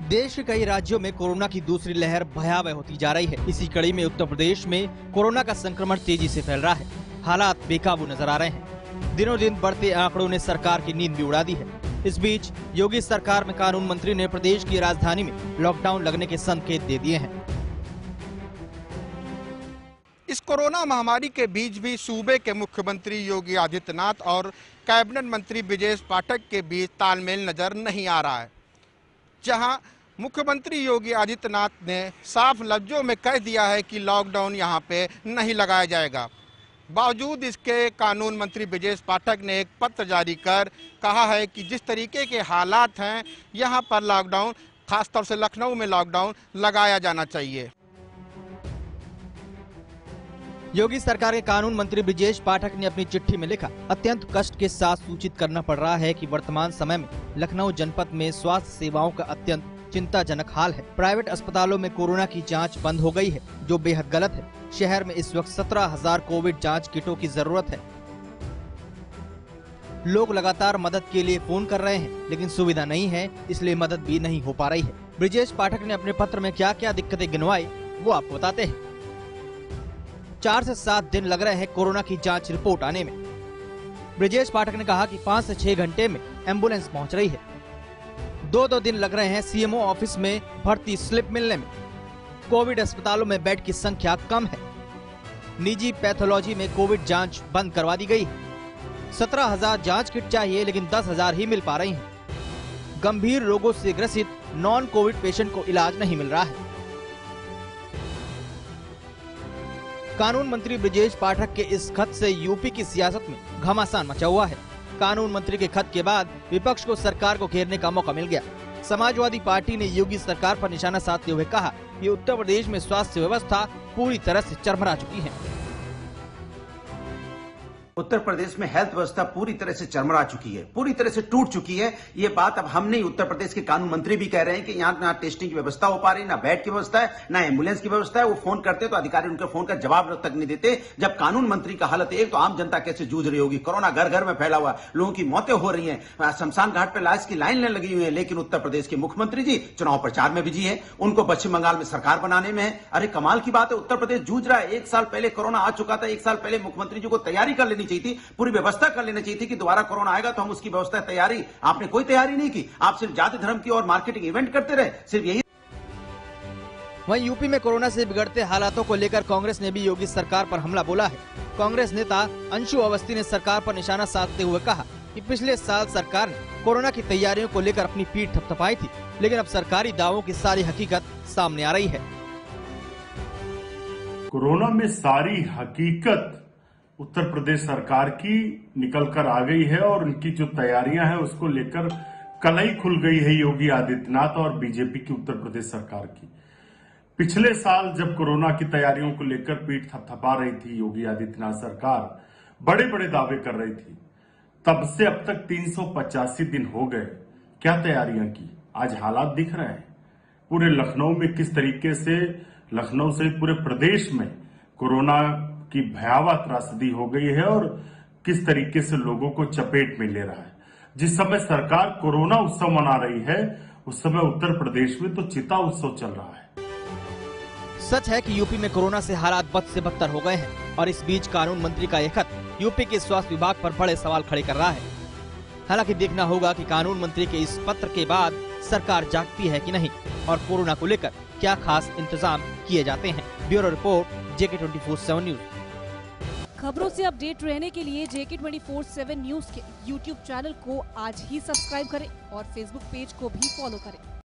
देश के कई राज्यों में कोरोना की दूसरी लहर भयावह होती जा रही है। इसी कड़ी में उत्तर प्रदेश में कोरोना का संक्रमण तेजी से फैल रहा है। हालात बेकाबू नजर आ रहे हैं। दिनों दिन बढ़ते आंकड़ों ने सरकार की नींद भी उड़ा दी है। इस बीच योगी सरकार में कानून मंत्री ने प्रदेश की राजधानी में लॉकडाउन लगने के संकेत दे दिए हैं। इस कोरोना महामारी के बीच भी सूबे के मुख्यमंत्री योगी आदित्यनाथ और कैबिनेट मंत्री ब्रजेश पाठक के बीच तालमेल नजर नहीं आ रहा है। जहां मुख्यमंत्री योगी आदित्यनाथ ने साफ लफ्जों में कह दिया है कि लॉकडाउन यहां पे नहीं लगाया जाएगा। बावजूद इसके कानून मंत्री ब्रजेश पाठक ने एक पत्र जारी कर कहा है कि जिस तरीके के हालात हैं यहां पर लॉकडाउन, खासतौर से लखनऊ में लॉकडाउन लगाया जाना चाहिए। योगी सरकार के कानून मंत्री ब्रजेश पाठक ने अपनी चिट्ठी में लिखा, अत्यंत कष्ट के साथ सूचित करना पड़ रहा है कि वर्तमान समय में लखनऊ जनपद में स्वास्थ्य सेवाओं का अत्यंत चिंताजनक हाल है। प्राइवेट अस्पतालों में कोरोना की जांच बंद हो गई है, जो बेहद गलत है। शहर में इस वक्त 17,000 कोविड जांच किटों की जरूरत है। लोग लगातार मदद के लिए फोन कर रहे हैं, लेकिन सुविधा नहीं है, इसलिए मदद भी नहीं हो पा रही है। ब्रजेश पाठक ने अपने पत्र में क्या क्या दिक्कतें गिनवाई वो आपको बताते हैं। 4 से 7 दिन लग रहे हैं कोरोना की जांच रिपोर्ट आने में। ब्रजेश पाठक ने कहा कि 5 से 6 घंटे में एम्बुलेंस पहुंच रही है। 2-2 दिन लग रहे हैं सीएमओ ऑफिस में भर्ती स्लिप मिलने में। कोविड अस्पतालों में बेड की संख्या कम है। निजी पैथोलॉजी में कोविड जांच बंद करवा दी गई है। 17,000 जांच किट चाहिए, लेकिन 10,000 ही मिल पा रही हैं। गंभीर रोगों से ग्रसित नॉन कोविड पेशेंट को इलाज नहीं मिल रहा है। कानून मंत्री ब्रजेश पाठक के इस खत से यूपी की सियासत में घमासान मचा हुआ है। कानून मंत्री के खत के बाद विपक्ष को सरकार को घेरने का मौका मिल गया। समाजवादी पार्टी ने योगी सरकार पर निशाना साधते हुए कहा कि उत्तर प्रदेश में स्वास्थ्य व्यवस्था पूरी तरह से चरमरा चुकी है। उत्तर प्रदेश में हेल्थ व्यवस्था पूरी तरह से चरमरा चुकी है, पूरी तरह से टूट चुकी है। ये बात अब हम नहीं, उत्तर प्रदेश के कानून मंत्री भी कह रहे हैं कि यहाँ ना टेस्टिंग की व्यवस्था हो पा रही, ना बेड की व्यवस्था है, ना एम्बुलेंस की व्यवस्था है। वो फोन करते तो अधिकारी उनके फोन का जवाब तक नहीं देते। जब कानून मंत्री का हालत एक, तो आम जनता कैसे जूझ रही होगी। कोरोना घर घर में फैला हुआ, लोगों की मौतें हो रही है, शमशान घाट पर लाश की लाइन लगी हुई है। लेकिन उत्तर प्रदेश के मुख्यमंत्री जी चुनाव प्रचार में बिजी है, उनको पश्चिम बंगाल में सरकार बनाने में है। अरे कमाल की बात है, उत्तर प्रदेश जूझ रहा है। 1 साल पहले कोरोना आ चुका था। 1 साल पहले मुख्यमंत्री जी को तैयारी कर लेनी चाहिए थी, पूरी व्यवस्था कर लेना चाहिए थी कि दोबारा कोरोना आएगा तो हम उसकी व्यवस्था तैयारी। आपने कोई तैयारी नहीं की, आप सिर्फ जाति धर्म की और मार्केटिंग इवेंट करते रहे, सिर्फ यही। वहीं यूपी में कोरोना से बिगड़ते हालातों को लेकर कांग्रेस ने भी योगी सरकार पर हमला बोला है। कांग्रेस नेता अंशु अवस्थी ने सरकार पर निशाना साधते हुए कहा कि पिछले साल सरकार ने कोरोना की तैयारियों को लेकर अपनी पीठ थपथपाई थी, लेकिन अब सरकारी दावों की सारी हकीकत सामने आ रही है। कोरोना में सारी हकीकत उत्तर प्रदेश सरकार की निकल कर आ गई है और उनकी जो तैयारियां हैं उसको लेकर कलई खुल गई है योगी आदित्यनाथ और बीजेपी की उत्तर प्रदेश सरकार की। पिछले साल जब कोरोना की तैयारियों को लेकर पीठ थपथपा रही थी योगी आदित्यनाथ सरकार, बड़े बड़े दावे कर रही थी, तब से अब तक 385 दिन हो गए। क्या तैयारियां की, आज हालात दिख रहे हैं। पूरे लखनऊ में किस तरीके से, लखनऊ से पूरे प्रदेश में कोरोना की भयावह त्रासदी हो गई है और किस तरीके से लोगों को चपेट में ले रहा है। जिस समय सरकार कोरोना उत्सव मना रही है, उस समय उत्तर प्रदेश में तो चिता उत्सव चल रहा है। सच है कि यूपी में कोरोना से हालात बद से बदतर हो गए हैं और इस बीच कानून मंत्री का यह खत यूपी के स्वास्थ्य विभाग पर बड़े सवाल खड़े कर रहा है। हालांकि देखना होगा कि कानून मंत्री के इस पत्र के बाद सरकार जागती है कि नहीं और कोरोना को लेकर क्या खास इंतजाम किए जाते हैं। Bureau report, JK24/7 news. खबरों से अपडेट रहने के लिए JK24/7 न्यूज के YouTube चैनल को आज ही सब्सक्राइब करें और Facebook पेज को भी फॉलो करें।